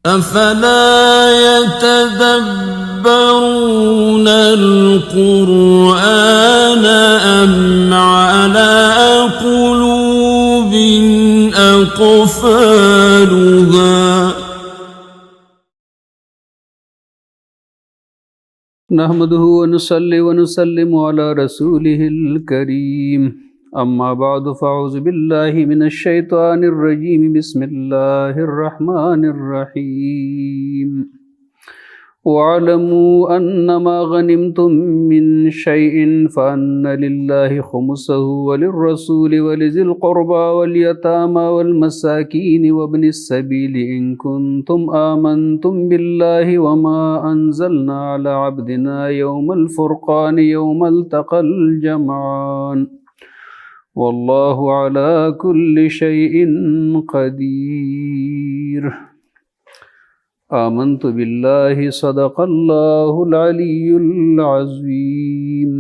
أفلا يتدبرون القرآن أم على قلوب أقفالها نحمده ونصلي ونسلم على رسوله الكريم اما بعد فاعوذ بالله من الشيطان الرجيم بسم الله الرحمن الرحيم واعلموا انما غنمتم من شيء فان لله خمسه وللرسول ولذي القربى واليتامى والمساكين وابن السبيل ان كنتم آمنتم بالله وما انزلنا على عبدنا يوم الفرقان يوم التقى الجمعان والله على كل شيء قدير آمنت بالله صدق الله العلی العظیم۔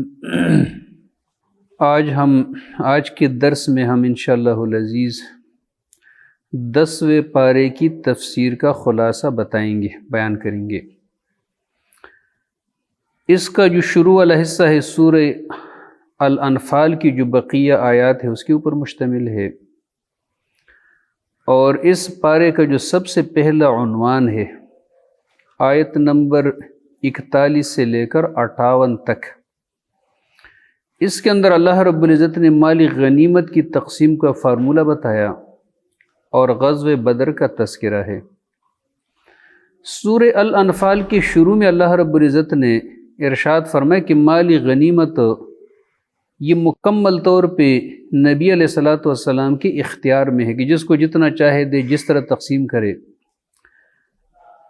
آج کے درس میں ہم انشاءاللہ العزیز 10ویں پارے کی تفسیر کا خلاصہ بیان کریں گے۔ اس کا جو شروع والا حصہ ہے سورہ الانفال کی جو بقیہ آیات ہے اس کے اوپر مشتمل ہے، اور اس پارے کا جو سب سے پہلا عنوان ہے آیت نمبر 41 سے لے کر 58 تک، اس کے اندر اللہ رب العزت نے مال غنیمت کی تقسیم کا فارمولہ بتایا اور غزوہ بدر کا تذکرہ ہے۔ سورہ الانفال کے شروع میں اللہ رب العزت نے ارشاد فرمایا کہ مال غنیمت یہ مکمل طور پہ نبی علیہ الصلوۃ والسلام کے اختیار میں ہے کہ جس کو جتنا چاہے دے، جس طرح تقسیم کرے۔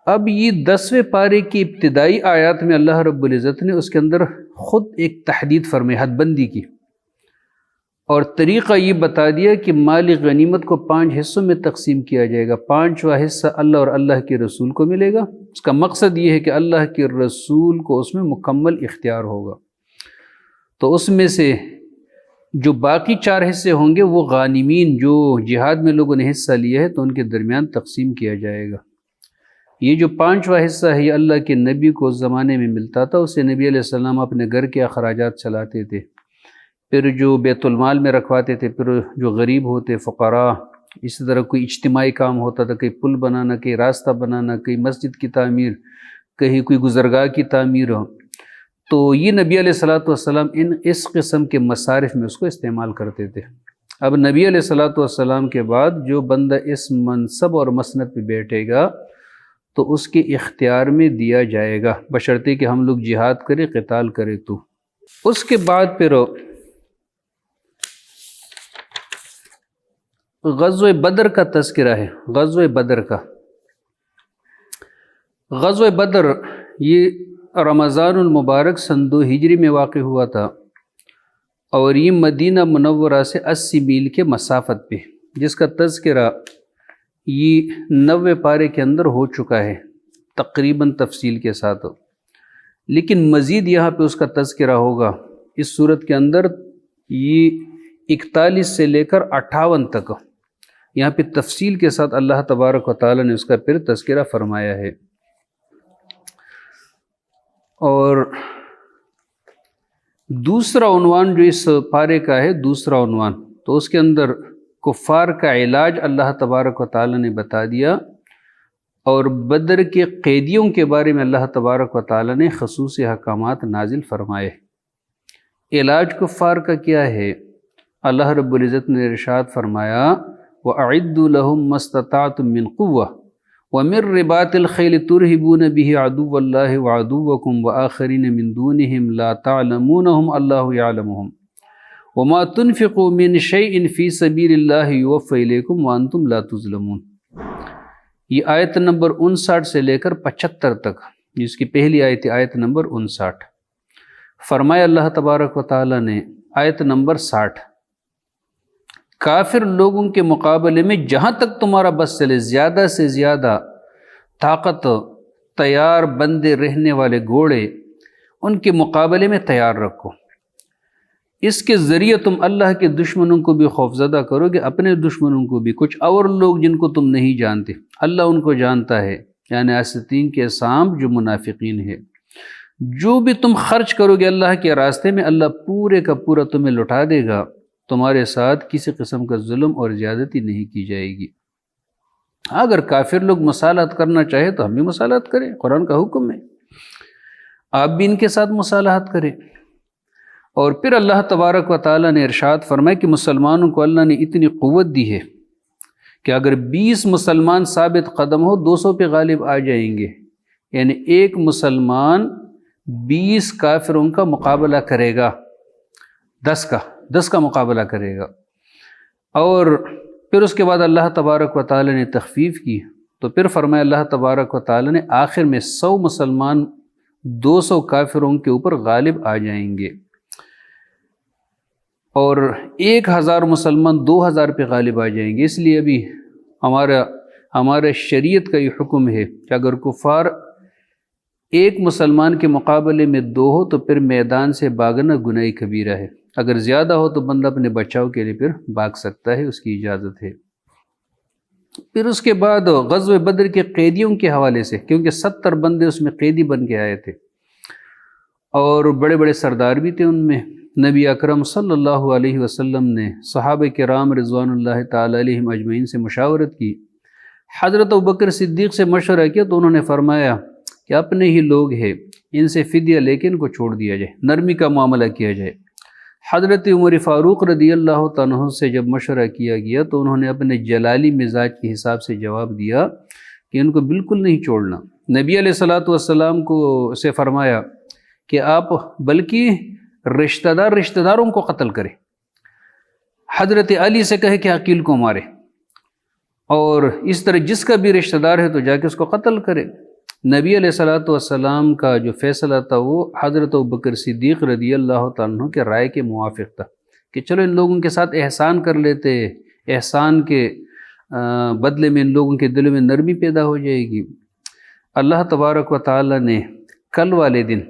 اب یہ 10ویں پارے کی ابتدائی آیات میں اللہ رب العزت نے اس کے اندر خود ایک تحدید فرمائی، حد بندی کی، اور طریقہ یہ بتا دیا کہ مال غنیمت کو 5 حصوں میں تقسیم کیا جائے گا۔ 5واں حصہ اللہ اور اللہ کے رسول کو ملے گا۔ اس کا مقصد یہ ہے کہ اللہ کے رسول کو اس میں مکمل اختیار ہوگا، تو اس میں سے جو باقی 4 حصے ہوں گے وہ غانمین جو جہاد میں لوگوں نے حصہ لیا ہے تو ان کے درمیان تقسیم کیا جائے گا۔ یہ جو 5واں حصہ ہے یہ اللہ کے نبی کو اس زمانے میں ملتا تھا، اسے نبی علیہ السلام اپنے گھر کے اخراجات چلاتے تھے، پھر جو بیت المال میں رکھواتے تھے، پھر جو غریب ہوتے فقراء، اسی طرح کوئی اجتماعی کام ہوتا تھا، کہیں پل بنانا، کہیں راستہ بنانا، کہیں مسجد کی تعمیر، کہیں کوئی گزرگاہ کی تعمیر ہو، تو یہ نبی علیہ الصلوۃ والسلام اس قسم کے مصارف میں اس کو استعمال کرتے تھے۔ اب نبی علیہ الصلوۃ والسلام کے بعد جو بندہ اس منصب اور مسند پہ بیٹھے گا تو اس کے اختیار میں دیا جائے گا، بشرطے کہ ہم لوگ جہاد کریں، قتال کریں۔ تو اس کے بعد پھر غزوہ بدر کا تذکرہ ہے۔ غزوہ بدر یہ رمضان المبارک سن 2 ہجری میں واقع ہوا تھا، اور یہ مدینہ منورہ سے 80 میل کے مسافت پہ، جس کا تذکرہ یہ 90 پارے کے اندر ہو چکا ہے تقریباً تفصیل کے ساتھ، لیکن مزید یہاں پہ اس کا تذکرہ ہوگا اس صورت کے اندر۔ یہ 41 سے لے کر 58 تک یہاں پہ تفصیل کے ساتھ اللہ تبارک و تعالیٰ نے اس کا پھر تذکرہ فرمایا ہے۔ اور دوسرا عنوان جو اس پارے کا ہے، دوسرا عنوان، تو اس کے اندر کفار کا علاج اللہ تبارک و تعالیٰ نے بتا دیا، اور بدر کے قیدیوں کے بارے میں اللہ تبارک و تعالیٰ نے خصوصی احکامات نازل فرمائے۔ علاج کفار کا کیا ہے؟ اللہ رب العزت نے ارشاد فرمایا وَأَعِدُّوا لَهُم مَّا اسْتَطَعْتُم مِّن قُوَّةٍ وَمِن رِّبَاطِ الْخَيْلِ تُرْهِبُونَ بِهِ عَدُوَّ اللَّهِ وَعَدُوَّكُمْ وَآخَرِينَ مِن دُونِهِمْ لَا تَعْلَمُونَهُمْ اللَّهُ يَعْلَمُهُمْ وَمَا تُنْفِقُوا مِن شَيْءٍ فِي سَبِيلِ اللَّهِ يُوَفَّ إِلَيْكُمْ وَأَنْتُمْ لَا تُظْلَمُونَ۔ یہ آیت نمبر 59 سے لے کر 75 تک، جس کی پہلی آیت آیت نمبر 59۔ فرمایا اللہ تبارک و تعالیٰ نے آیت نمبر 60، کافر لوگوں کے مقابلے میں جہاں تک تمہارا بس چلے زیادہ سے زیادہ طاقت، تیار بندے رہنے والے گھوڑے ان کے مقابلے میں تیار رکھو۔ اس کے ذریعے تم اللہ کے دشمنوں کو بھی خوفزدہ کرو گے، اپنے دشمنوں کو بھی، کچھ اور لوگ جن کو تم نہیں جانتے اللہ ان کو جانتا ہے، یعنی آستین کے سانپ جو منافقین ہے۔ جو بھی تم خرچ کرو گے اللہ کے راستے میں، اللہ پورے کا پورا تمہیں لوٹا دے گا، تمہارے ساتھ کسی قسم کا ظلم اور زیادتی نہیں کی جائے گی۔ اگر کافر لوگ مصالحت کرنا چاہے تو ہم بھی مصالحت کریں، قرآن کا حکم ہے، آپ بھی ان کے ساتھ مصالحت کریں۔ اور پھر اللہ تبارک و تعالیٰ نے ارشاد فرمایا کہ مسلمانوں کو اللہ نے اتنی قوت دی ہے کہ اگر 20 مسلمان ثابت قدم ہو 200 پہ غالب آ جائیں گے، یعنی ایک مسلمان 20 کافروں کا مقابلہ کرے گا، 10 کا مقابلہ کرے گا۔ اور پھر اس کے بعد اللہ تبارک و تعالیٰ نے تخفیف کی، تو پھر فرمایا اللہ تبارک و تعالیٰ نے آخر میں 100 مسلمان 200 کافروں کے اوپر غالب آ جائیں گے، اور 1000 مسلمان 2000 پہ غالب آ جائیں گے۔ اس لیے ابھی ہمارا شریعت کا یہ حکم ہے کہ اگر کفار ایک مسلمان کے مقابلے میں 2 ہو تو پھر میدان سے بھاگنا گناہ کبیرہ ہے، اگر زیادہ ہو تو بندہ اپنے بچاؤ کے لیے پھر بھاگ سکتا ہے، اس کی اجازت ہے۔ پھر اس کے بعد غزوہ بدر کے قیدیوں کے حوالے سے، کیونکہ 70 بندے اس میں قیدی بن کے آئے تھے اور بڑے بڑے سردار بھی تھے ان میں، نبی اکرم صلی اللہ علیہ وسلم نے صحابہ کرام رضوان اللہ تعالی علیہم اجمعین سے مشاورت کی، حضرت ابوبکر صدیق سے مشورہ کیا تو انہوں نے فرمایا کہ اپنے ہی لوگ ہیں، ان سے فدیہ لے کے ان کو چھوڑ دیا جائے، نرمی کا معاملہ کیا جائے۔ حضرت عمر فاروق رضی اللہ تعالیٰ عنہ سے جب مشورہ کیا گیا تو انہوں نے اپنے جلالی مزاج کے حساب سے جواب دیا کہ ان کو بالکل نہیں چھوڑنا۔ نبی علیہ السلام کو سے فرمایا کہ آپ بلکہ رشتہ داروں کو قتل کرے، حضرت علی سے کہے کہ عقیل کو مارے، اور اس طرح جس کا بھی رشتہ دار ہے تو جا کے اس کو قتل کرے۔ نبی علیہ السلام کا جو فیصلہ تھا وہ حضرت ابوبکر صدیق رضی اللہ تعالیٰ عنہ کے رائے کے موافق تھا کہ چلو ان لوگوں کے ساتھ احسان کر لیتے، احسان کے بدلے میں ان لوگوں کے دلوں میں نرمی پیدا ہو جائے گی۔ اللہ تبارک و تعالیٰ نے کل والے دن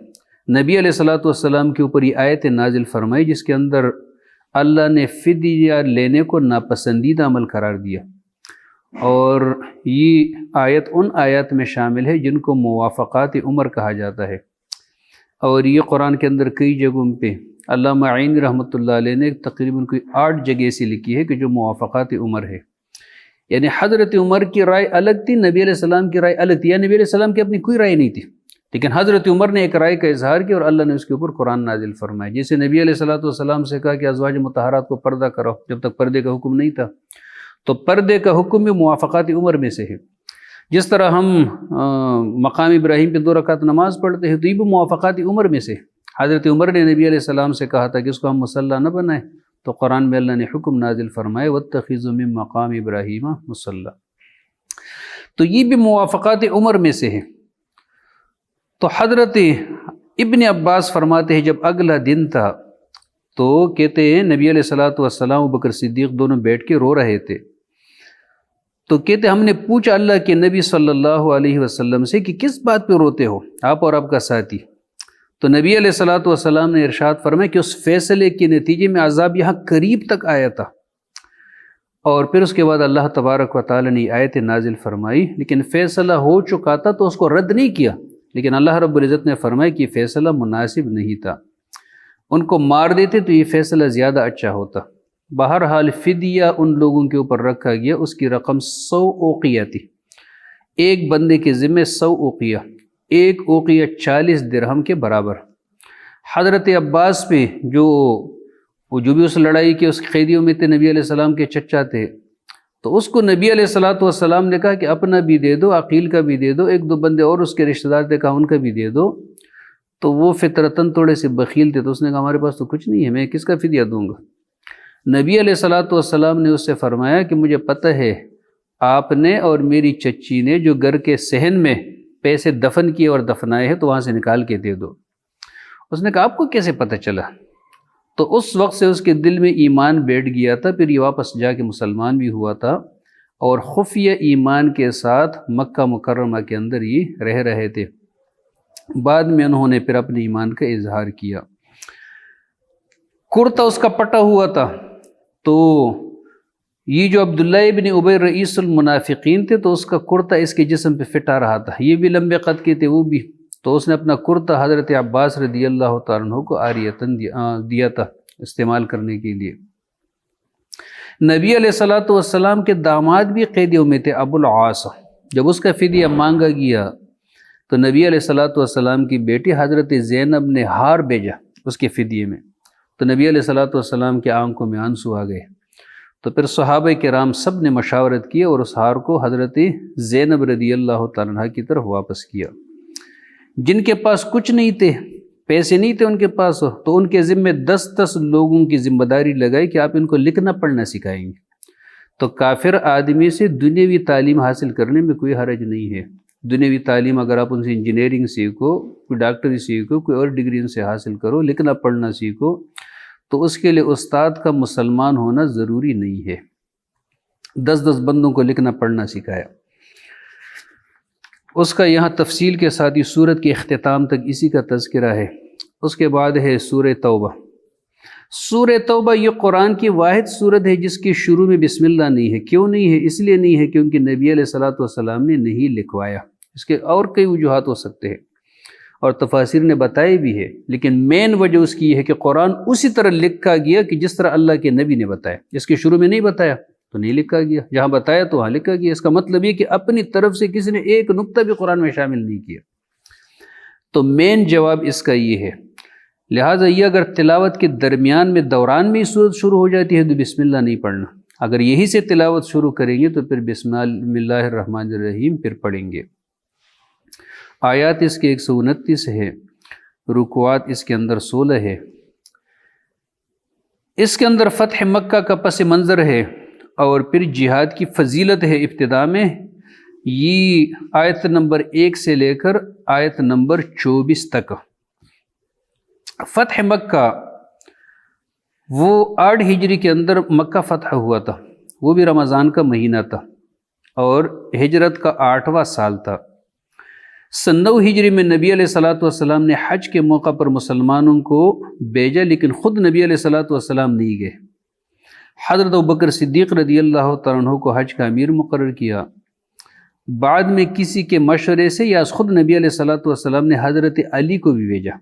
نبی علیہ السلام کے اوپر یہ آیت نازل فرمائی جس کے اندر اللہ نے فدیہ لینے کو ناپسندیدہ عمل قرار دیا، اور یہ آیت ان آیات میں شامل ہے جن کو موافقات عمر کہا جاتا ہے، اور یہ قرآن کے اندر کئی جگہوں پہ علامہ عینی رحمۃ اللہ علیہ نے تقریباً کوئی 8 جگہ ایسی لکھی ہے کہ جو موافقات عمر ہے، یعنی حضرت عمر کی رائے الگ تھی، نبی علیہ السلام کی رائے الگ تھی، یا نبی علیہ السلام کی اپنی کوئی رائے نہیں تھی، لیکن حضرت عمر نے ایک رائے کا اظہار کیا اور اللہ نے اس کے اوپر قرآن نازل فرمایا۔ جیسے نبی علیہ السلام سے کہا کہ ازواج مطہرات کو پردہ کرو، جب تک پردے کا حکم نہیں تھا، تو پردے کا حکم بھی موافقات عمر میں سے ہے۔ جس طرح ہم مقام ابراہیم پہ 2 رکعت نماز پڑھتے ہیں تو یہ بھی موافقات عمر میں سے۔ حضرت عمر نے نبی علیہ السلام سے کہا تھا کہ اس کو ہم مصلی نہ بنائیں، تو قرآن میں اللہ نے حکم نازل فرمائے وَاتَّخِذُوا مِن مقام ابراہیم مصلی، تو یہ بھی موافقات عمر میں سے ہے۔ تو حضرت ابن عباس فرماتے ہیں جب اگلا دن تھا تو کہتے ہیں نبی علیہ السلام ابوبکر صدیق دونوں بیٹھ کے رو رہے تھے، تو کہتے ہم نے پوچھا اللہ کے نبی صلی اللہ علیہ وسلم سے کہ کس بات پہ روتے ہو آپ اور آپ کا ساتھی؟ تو نبی علیہ السلام نے ارشاد فرمایا کہ اس فیصلے کے نتیجے میں عذاب یہاں قریب تک آیا تھا، اور پھر اس کے بعد اللہ تبارک و تعالی نے آیت نازل فرمائی، لیکن فیصلہ ہو چکا تھا تو اس کو رد نہیں کیا، لیکن اللہ رب العزت نے فرمایا کہ یہ فیصلہ مناسب نہیں تھا، ان کو مار دیتے تو یہ فیصلہ زیادہ اچھا ہوتا۔ بہرحال فدیہ ان لوگوں کے اوپر رکھا گیا، اس کی رقم 100 اوقیہ تھی، ایک بندے کے ذمہ 100 اوقیہ، ایک اوقیہ 40 درہم کے برابر۔ حضرت عباس پہ جو بھی اس لڑائی کے اس قیدیوں میں تھے، نبی علیہ السلام کے چچا تھے، تو اس کو نبی علیہ السلام نے کہا کہ اپنا بھی دے دو، عقیل کا بھی دے دو، 1-2 بندے اور اس کے رشتہ دار تھے، کہا ان کا بھی دے دو۔ تو وہ فطرتاً تھوڑے سے بخیل تھے، تو اس نے کہا ہمارے پاس تو کچھ نہیں ہے، میں کس کا فدیہ دوں گا؟ نبی علیہ السلام نے اس سے فرمایا کہ مجھے پتہ ہے آپ نے اور میری چچی نے جو گھر کے صحن میں پیسے دفن کیے اور دفنائے ہیں تو وہاں سے نکال کے دے دو۔ اس نے کہا آپ کو کیسے پتہ چلا؟ تو اس وقت سے اس کے دل میں ایمان بیٹھ گیا تھا، پھر یہ واپس جا کے مسلمان بھی ہوا تھا، اور خفیہ ایمان کے ساتھ مکہ مکرمہ کے اندر یہ رہ رہے تھے۔ بعد میں انہوں نے پھر اپنے ایمان کا اظہار کیا۔ کرتا اس کا پٹا ہوا تھا، تو یہ جو عبداللہ ابن ابی رئیس المنافقین تھے تو اس کا کرتا اس کے جسم پہ فٹ آ رہا تھا، یہ بھی لمبے قد کے تھے وہ بھی، تو اس نے اپنا کرتا حضرت عباس رضی اللہ تعالیٰ عنہ کو عاریتاً دیا تھا استعمال کرنے کے لیے۔ نبی علیہ الصلوۃ والسلام کے داماد بھی قیدیوں میں تھے، ابو العاص، جب اس کا فدیہ مانگا گیا تو نبی علیہ الصلوۃ والسلام کی بیٹی حضرت زینب نے ہار بھیجا اس کے فدیے میں، تو نبی علیہ الصلوۃ والسلام کے آنکھوں میں آنسو آ گئے، تو پھر صحابہ کرام سب نے مشاورت کی اور اس ہار کو حضرت زینب رضی اللہ تعالیٰ عنہ کی طرف واپس کیا۔ جن کے پاس کچھ نہیں تھے، پیسے نہیں تھے ان کے پاس، تو ان کے ذمے 10 لوگوں کی ذمہ داری لگائی کہ آپ ان کو لکھنا پڑھنا سکھائیں گے۔ تو کافر آدمی سے دنیاوی تعلیم حاصل کرنے میں کوئی حرج نہیں ہے، دنیاوی تعلیم اگر آپ ان سے انجینئرنگ سیکھو، کوئی ڈاکٹری سیکھو، کوئی اور ڈگری ان سے حاصل کرو، لکھنا پڑھنا سیکھو، تو اس کے لیے استاد کا مسلمان ہونا ضروری نہیں ہے۔ 10 بندوں کو لکھنا پڑھنا سکھایا، اس کا یہاں تفصیل کے ساتھ ہی سورت کے اختتام تک اسی کا تذکرہ ہے۔ اس کے بعد ہے سورہ توبہ۔ سورہ توبہ یہ قرآن کی واحد سورت ہے جس کی شروع میں بسم اللہ نہیں ہے۔ کیوں نہیں ہے؟ اس لیے نہیں ہے کیونکہ نبی علیہ الصلوۃ والسلام نے نہیں لکھوایا، اس کے اور کئی وجوہات ہو سکتے ہیں اور تفاسیر نے بتائی بھی ہے، لیکن مین وجہ اس کی یہ ہے کہ قرآن اسی طرح لکھا گیا کہ جس طرح اللہ کے نبی نے بتایا، اس کے شروع میں نہیں بتایا تو نہیں لکھا گیا، جہاں بتایا تو وہاں لکھا گیا۔ اس کا مطلب یہ کہ اپنی طرف سے کسی نے ایک نقطہ بھی قرآن میں شامل نہیں کیا، تو مین جواب اس کا یہ ہے۔ لہٰذا یہ اگر تلاوت کے درمیان میں دوران میں صورت شروع ہو جاتی ہے تو بسم اللہ نہیں پڑھنا، اگر یہی سے تلاوت شروع کریں گے تو پھر بسم اللہ الرحمن الرحیم پھر پڑھیں گے۔ آیات اس کے 129 ہے، رکوعات اس کے اندر 16 ہے۔ اس کے اندر فتح مکہ کا پس منظر ہے اور پھر جہاد کی فضیلت ہے ابتدا میں، یہ آیت نمبر 1 سے لے کر آیت نمبر 24 تک۔ فتح مکہ وہ 8 ہجری کے اندر مکہ فتح ہوا تھا، وہ بھی رمضان کا مہینہ تھا اور ہجرت کا 8واں سال تھا۔ 9 ہجری میں نبی علیہ الصلوۃ والسلام نے حج کے موقع پر مسلمانوں کو بھیجا، لیکن خود نبی علیہ الصلوۃ والسلام نہیں گئے۔ حضرت ابوبکر صدیق رضی اللہ تعالیٰ عنہ کو حج کا امیر مقرر کیا، بعد میں کسی کے مشورے سے یا خود نبی علیہ الصلوۃ والسلام نے حضرت علی کو بھی بھیجا،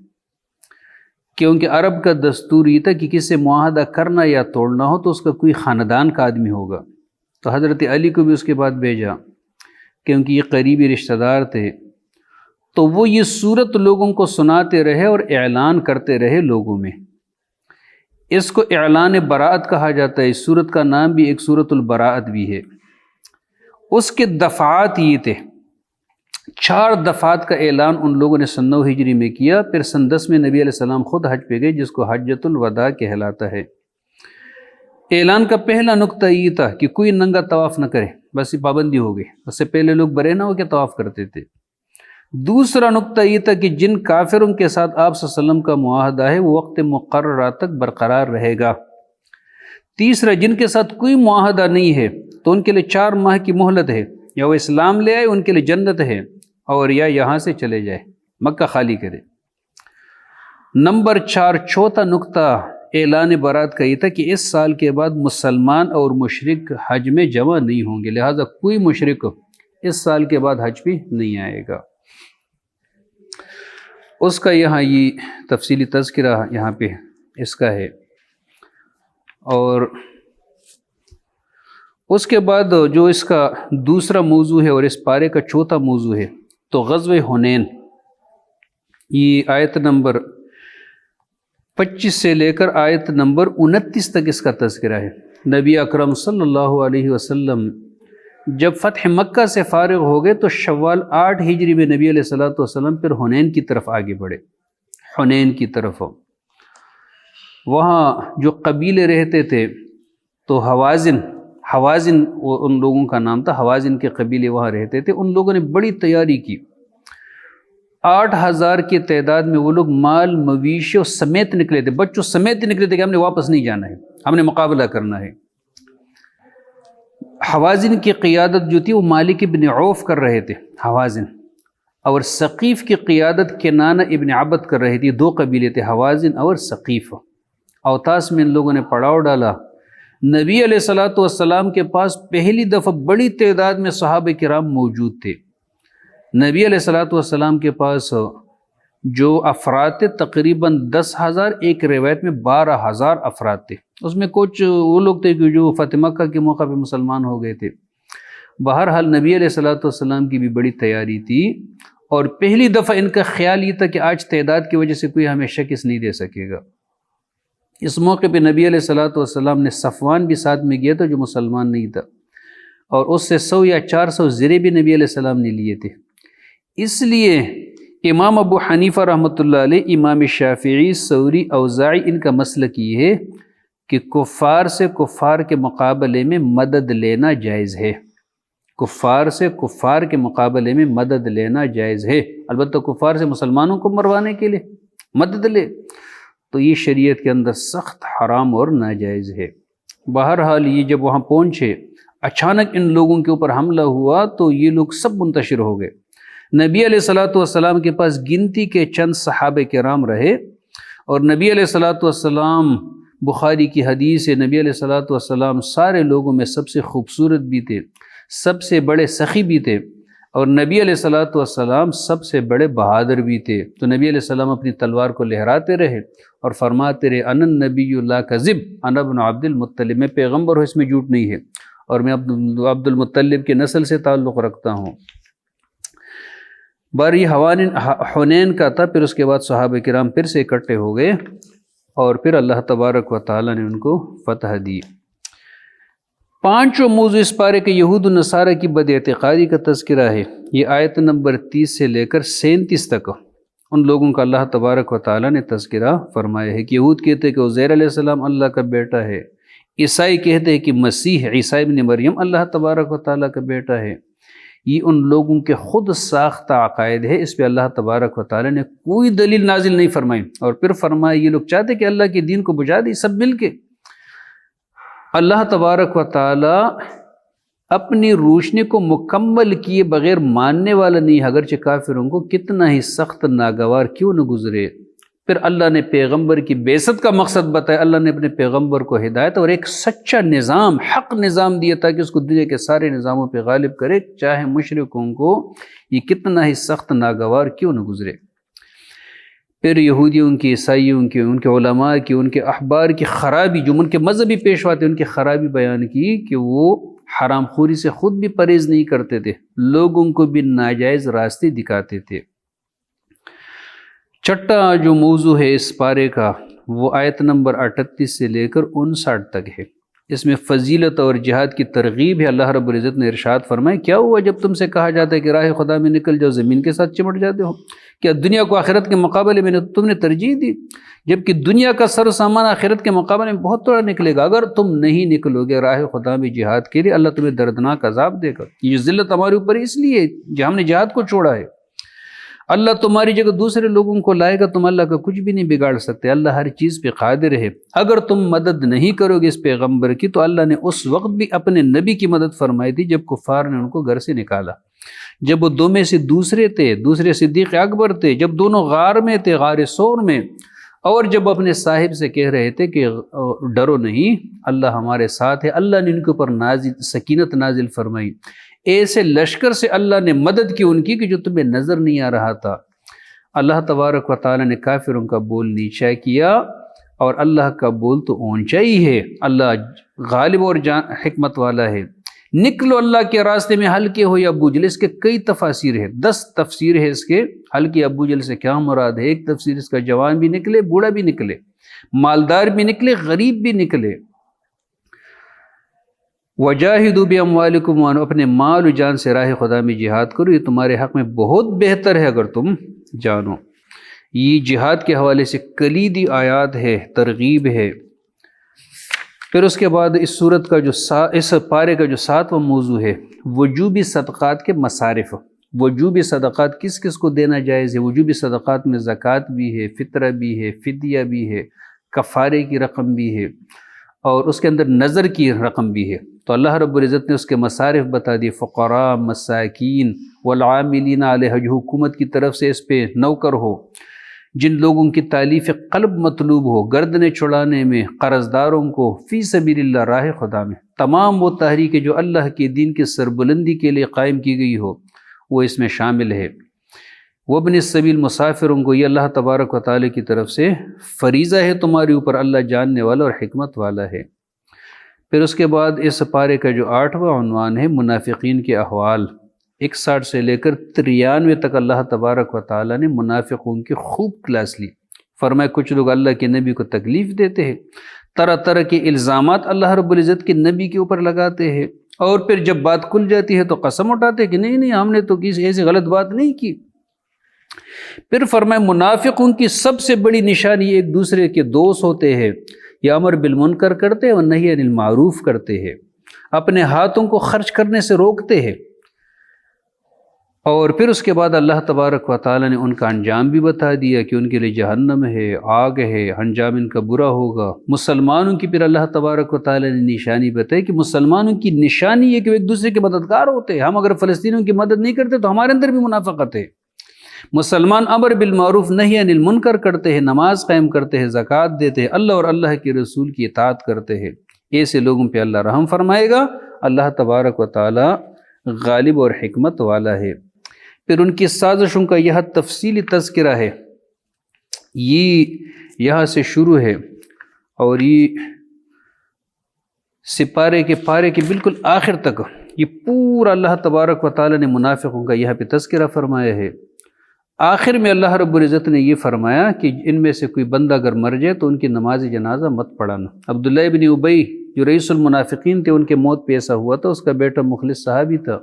کیونکہ عرب کا دستور یہ تھا کہ کسی سے معاہدہ کرنا یا توڑنا ہو تو اس کا کوئی خاندان کا آدمی ہوگا، تو حضرت علی کو بھی اس کے بعد بھیجا کیونکہ یہ قریبی رشتہ دار تھے۔ تو وہ یہ سورت لوگوں کو سناتے رہے اور اعلان کرتے رہے لوگوں میں، اس کو اعلان براءت کہا جاتا ہے۔ اس سورت کا نام بھی ایک سورت البراءت بھی ہے۔ اس کے دفعات یہ تھے، 4 دفعات کا اعلان ان لوگوں نے 9 ہجری میں کیا، پھر 10 میں نبی علیہ السلام خود حج پہ گئے جس کو حجۃ الوداع کہلاتا ہے۔ اعلان کا پہلا نقطہ یہ تھا کہ کوئی ننگا طواف نہ کرے، بس یہ پابندی ہو گئی، اس سے پہلے لوگ برے نہ ہو کے طواف کرتے تھے۔ دوسرا نقطہ یہ تھا کہ جن کافروں کے ساتھ آپ صلی اللہ علیہ وسلم کا معاہدہ ہے وہ وقت مقررہ تک برقرار رہے گا۔ تیسرا، جن کے ساتھ کوئی معاہدہ نہیں ہے تو ان کے لیے 4 ماہ کی مہلت ہے، یا وہ اسلام لے آئے ان کے لیے جنت ہے، اور یا یہاں سے چلے جائے، مکہ خالی کرے۔ نمبر 4 چوتھا نقطہ اعلان برات کا یہ تھا کہ اس سال کے بعد مسلمان اور مشرک حج میں جمع نہیں ہوں گے، لہٰذا کوئی مشرک اس سال کے بعد حج بھی نہیں آئے گا۔ اس کا یہاں یہ تفصیلی تذکرہ یہاں پہ اس کا ہے۔ اور اس کے بعد جو اس کا دوسرا موضوع ہے اور اس پارے کا چوتھا موضوع ہے تو غزوہ حنین، یہ آیت نمبر 25 سے لے کر آیت نمبر 29 تک اس کا تذکرہ ہے۔ نبی اکرم صلی اللہ علیہ وسلم جب فتح مکہ سے فارغ ہو گئے تو شوال 8 ہجری میں نبی علیہ الصلوۃ والسلام پھر حنین کی طرف آگے بڑھے۔ حنین کی طرف وہاں جو قبیلے رہتے تھے تو حوازن ان لوگوں کا نام تھا، حوازن کے قبیلے وہاں رہتے تھے۔ ان لوگوں نے بڑی تیاری کی، 8000 کی تعداد میں وہ لوگ مال مویشیوں سمیت نکلے تھے، بچوں سمیت نکلے تھے کہ ہم نے واپس نہیں جانا ہے، ہم نے مقابلہ کرنا ہے۔ حوازن کی قیادت جو تھی وہ مالک ابن عوف کر رہے تھے حوازن، اور ثقیف کی قیادت کنانہ ابن عبد کر رہے تھے۔ 2 قبیلے تھے، حوازن اور ثقیف۔ اوتاس میں ان لوگوں نے پڑاؤ ڈالا، نبی علیہ الصلوۃ والسلام کے پاس پہلی دفعہ بڑی تعداد میں صحابہ کرام موجود تھے۔ نبی علیہ الصلوۃ والسلام کے پاس جو افراد تھے تقریباً 10,000، ایک روایت میں 12,000 افراد تھے۔ اس میں کچھ وہ لوگ تھے کہ جو فتح مکہ کے موقع پہ مسلمان ہو گئے تھے۔ بہرحال نبی علیہ الصلوۃ والسلام کی بھی بڑی تیاری تھی، اور پہلی دفعہ ان کا خیال یہ تھا کہ آج تعداد کی وجہ سے کوئی ہمیں شکست نہیں دے سکے گا۔ اس موقع پہ نبی علیہ الصلوۃ والسلام نے صفوان بھی ساتھ میں گیا تھا جو مسلمان نہیں تھا، اور اس سے 100 یا 400 زرے بھی نبی علیہ السلام نے لیے تھے۔ اس لیے امام ابو حنیفہ رحمۃ اللہ علیہ، امام شافعی، ثوری، اوزاعی، ان کا مسلک یہ ہے کہ کفار سے کفار کے مقابلے میں مدد لینا جائز ہے۔ کفار سے کفار کے مقابلے میں مدد لینا جائز ہے، البتہ کفار سے مسلمانوں کو مروانے کے لیے مدد لے تو یہ شریعت کے اندر سخت حرام اور ناجائز ہے۔ بہرحال یہ جب وہاں پہنچے، اچانک ان لوگوں کے اوپر حملہ ہوا تو یہ لوگ سب منتشر ہو گئے۔ نبی علیہ الصلوۃ والسلام کے پاس گنتی کے چند صحابہ کرام رہے، اور نبی علیہ الصلوۃ والسلام، بخاری کی حدیث ہے، نبی علیہ الصلوۃ والسلام سارے لوگوں میں سب سے خوبصورت بھی تھے، سب سے بڑے سخی بھی تھے، اور نبی علیہ الصلوۃ والسلام سب سے بڑے بہادر بھی تھے۔ تو نبی علیہ السلام اپنی تلوار کو لہراتے رہے اور فرماتے رہے، انا النبی لا کذب انا ابن عبد المطلب، میں پیغمبر ہوں، اس میں جھوٹ نہیں ہے، اور میں عبد المطلب کے نسل سے تعلق رکھتا ہوں۔ باری حنین کا تھا، پھر اس کے بعد صحابہ کرام پھر سے اکٹھے ہو گئے، اور پھر اللہ تبارک و تعالیٰ نے ان کو فتح دی۔ پانچوں موضوع اس پارے کے یہود و نصارہ کی بد اعتقادی کا تذکرہ ہے۔ یہ آیت نمبر 30 سے لے کر 37 تک ان لوگوں کا اللہ تبارک و تعالیٰ نے تذکرہ فرمایا ہے کہ یہود کہتے ہیں کہ عزیر علیہ السلام اللہ کا بیٹا ہے، عیسائی کہتے ہیں کہ مسیح عیسیٰ ابن مریم اللہ تبارک و تعالیٰ کا بیٹا ہے۔ یہ ان لوگوں کے خود ساختہ عقائد ہے، اس پہ اللہ تبارک و تعالیٰ نے کوئی دلیل نازل نہیں فرمائی، اور پھر فرمایا یہ لوگ چاہتے کہ اللہ کے دین کو بجھا دی سب مل کے۔ اللہ تبارک و تعالیٰ اپنی روشنی کو مکمل کیے بغیر ماننے والا نہیں، اگرچہ کافروں کو کتنا ہی سخت ناگوار کیوں نہ گزرے۔ پھر اللہ نے پیغمبر کی بعثت کا مقصد بتایا، اللہ نے اپنے پیغمبر کو ہدایت اور ایک سچا نظام، حق نظام دیا تاکہ اس کو دنیا کے سارے نظاموں پہ غالب کرے، چاہے مشرکوں کو یہ کتنا ہی سخت ناگوار کیوں نہ گزرے۔ پھر یہودیوں کی، عیسائیوں کی، ان کے علماء کی، ان کے احبار کی خرابی، جو ان کے مذہبی پیشوا تھے، ان کی خرابی بیان کی کہ وہ حرام خوری سے خود بھی پرہیز نہیں کرتے تھے، لوگوں کو بھی ناجائز راستے دکھاتے تھے۔ چھٹا جو موضوع ہے اس پارے کا وہ آیت نمبر 38 سے لے کر 59 تک ہے۔ اس میں فضیلت اور جہاد کی ترغیب ہے۔ اللہ رب العزت نے ارشاد فرمایا، کیا ہوا جب تم سے کہا جاتا ہے کہ راہ خدا میں نکل جاؤ، زمین کے ساتھ چمٹ جاتے ہو؟ کیا دنیا کو آخرت کے مقابلے میں تم نے ترجیح دی، جبکہ دنیا کا سر و سامان آخرت کے مقابلے میں بہت تھوڑا نکلے گا۔ اگر تم نہیں نکلو گے راہ خدا میں جہاد کے لیے، اللہ تمہیں دردناک عذاب دے گا۔ یہ ذلت ہمارے اوپر اس لیے جو ہم نے جہاد کو چھوڑا ہے۔ اللہ تمہاری جگہ دوسرے لوگوں کو لائے گا، تم اللہ کا کچھ بھی نہیں بگاڑ سکتے، اللہ ہر چیز پہ قادر ہے۔ اگر تم مدد نہیں کرو گے اس پیغمبر کی تو اللہ نے اس وقت بھی اپنے نبی کی مدد فرمائی تھی جب کفار نے ان کو گھر سے نکالا، جب وہ دو میں سے دوسرے تھے، دوسرے صدیق اکبر تھے، جب دونوں غار میں تھے، غار ثور میں، اور جب اپنے صاحب سے کہہ رہے تھے کہ ڈرو نہیں، اللہ ہمارے ساتھ ہے۔ اللہ نے ان کے اوپر سکینت نازل فرمائی، ایسے لشکر سے اللہ نے مدد کی ان کی کہ جو تمہیں نظر نہیں آ رہا تھا۔ اللہ تبارک و تعالیٰ نے کافروں کا بول نیچا کیا، اور اللہ کا بول تو اونچا ہی ہے۔ اللہ غالب اور حکمت والا ہے۔ نکلو اللہ کے راستے میں، ہلکے ہو یا بوجھل، اس کے کئی تفاسیر ہیں، 10 تفسیر ہے اس کے۔ ہلکے ابو جہل سے کیا مراد ہے؟ ایک تفسیر اس کا جوان بھی نکلے، بوڑھا بھی نکلے، مالدار بھی نکلے، غریب بھی نکلے۔ وجاہدوا باموالکم، اپنے مال و جان سے راہ خدا میں جہاد کرو، یہ تمہارے حق میں بہت بہتر ہے اگر تم جانو۔ یہ جہاد کے حوالے سے کلیدی آیات ہے، ترغیب ہے۔ پھر اس کے بعد اس سورت کا اس پارے کا جو 7واں موضوع ہے، وجوبی صدقات کے مصارف۔ وجوبی صدقات کس کس کو دینا جائز ہے؟ وجوبی صدقات میں زکوٰۃ بھی ہے، فطرہ بھی ہے، فدیہ بھی ہے، کفارے کی رقم بھی ہے، اور اس کے اندر نظر کی رقم بھی ہے۔ تو اللہ رب العزت نے اس کے مصارف بتا دیے، فقراء، مساکین والعاملین علیہ، جو حکومت کی طرف سے اس پہ نوکر ہو، جن لوگوں کی تالیف قلب مطلوب ہو گردنیں چھڑانے میں، قرض داروں کو فی سبیل اللہ راہ خدا میں، تمام وہ تحریکیں جو اللہ کے دین کی سربلندی کے لیے قائم کی گئی ہو وہ اس میں شامل ہے۔ وابن السبیل مسافروں کو یہ اللہ تبارک و تعالی کی طرف سے فریضہ ہے تمہارے اوپر، اللہ جاننے والا اور حکمت والا ہے۔ پھر اس کے بعد اس پارے کا جو 8واں عنوان ہے منافقین کے احوال، 61 سے لے کر 93 تک اللہ تبارک و تعالی نے منافقوں کی خوب کلاس لی۔ فرمایا کچھ لوگ اللہ کے نبی کو تکلیف دیتے ہیں، طرح طرح کے الزامات اللہ رب العزت کے نبی کے اوپر لگاتے ہیں، اور پھر جب بات کھل جاتی ہے تو قسم اٹھاتے ہیں کہ نہیں ہم نے تو کسی ایسی غلط بات نہیں کی۔ پھر فرمایا منافقوں کی سب سے بڑی نشانی ایک دوسرے کے دوست ہوتے ہیں، یہ امر بالمنکر کرتے ہیں اور نہی عن المعروف کرتے ہیں، اپنے ہاتھوں کو خرچ کرنے سے روکتے ہیں۔ اور پھر اس کے بعد اللہ تبارک و تعالی نے ان کا انجام بھی بتا دیا کہ ان کے لیے جہنم ہے، آگ ہے، انجام ان کا برا ہوگا۔ مسلمانوں کی پھر اللہ تبارک و تعالی نے نشانی بتائی کہ مسلمانوں کی نشانی ہے کہ وہ ایک دوسرے کے مددگار ہوتے ہیں۔ ہم اگر فلسطینیوں کی مدد نہیں کرتے تو ہمارے اندر بھی منافقت ہے۔ مسلمان امر بالمعروف نہی عن المنکر کرتے ہیں، نماز قائم کرتے ہیں، زکوٰۃ دیتے ہیں، اللہ اور اللہ کے رسول کی اطاعت کرتے ہیں، ایسے لوگوں پہ اللہ رحم فرمائے گا۔ اللہ تبارک و تعالی غالب اور حکمت والا ہے۔ پھر ان کی سازشوں کا یہ تفصیلی تذکرہ ہے، یہ یہاں سے شروع ہے اور یہ سپارے کے پارے کے بالکل آخر تک یہ پورا اللہ تبارک و تعالی نے منافقوں کا یہاں پہ تذکرہ فرمایا ہے۔ آخر میں اللہ رب العزت نے یہ فرمایا کہ ان میں سے کوئی بندہ اگر مر جائے تو ان کی نماز جنازہ مت پڑھانا۔ عبداللہ ابن ابی جو رئیس المنافقین تھے، ان کے موت پہ ایسا ہوا تھا، اس کا بیٹا مخلص صحابی تھا،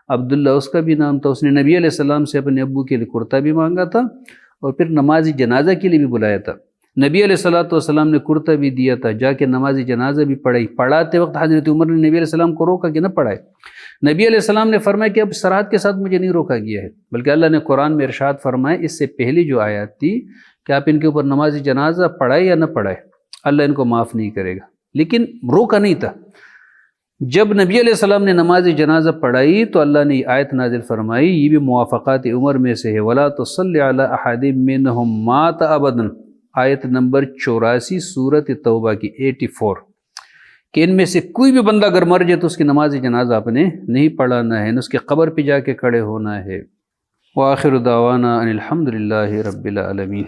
عبداللہ اس کا بھی نام تھا۔ اس نے نبی علیہ السلام سے اپنے ابو کے لیے کرتا بھی مانگا تھا اور پھر نماز جنازہ کے لیے بھی بلایا تھا۔ نبی علیہ السلام نے کرتا بھی دیا تھا، جا کے نماز جنازہ بھی پڑھائی۔ پڑھاتے وقت حضرت عمر نے نبی علیہ السلام کو روکا کہ نہ پڑھائے۔ نبی علیہ السلام نے فرمایا کہ اب صراحت کے ساتھ مجھے نہیں روکا گیا ہے، بلکہ اللہ نے قرآن میں ارشاد فرمایا اس سے پہلی جو آیات تھی کہ آپ ان کے اوپر نماز جنازہ پڑھائے یا نہ پڑھائے، اللہ ان کو معاف نہیں کرے گا، لیکن روکا نہیں تھا۔ جب نبی علیہ السلام نے نماز جنازہ پڑھائی تو اللہ نے یہ آیت نازل فرمائی، یہ بھی موافقات عمر میں سے ہے، وَلَا تُصَلِّ عَلَىٰ أَحَدٍ مِّنْهُمْ مَاتَ أَبَدًا، آیت نمبر 84 سورۃ توبہ کی 84، کہ ان میں سے کوئی بھی بندہ اگر مر جائے تو اس کی نماز جنازہ آپ نے نہیں پڑھانا ہے، اس کے قبر پہ جا کے کھڑے ہونا ہے۔ وآخر دعوانا ان الحمد للہ رب العالمین۔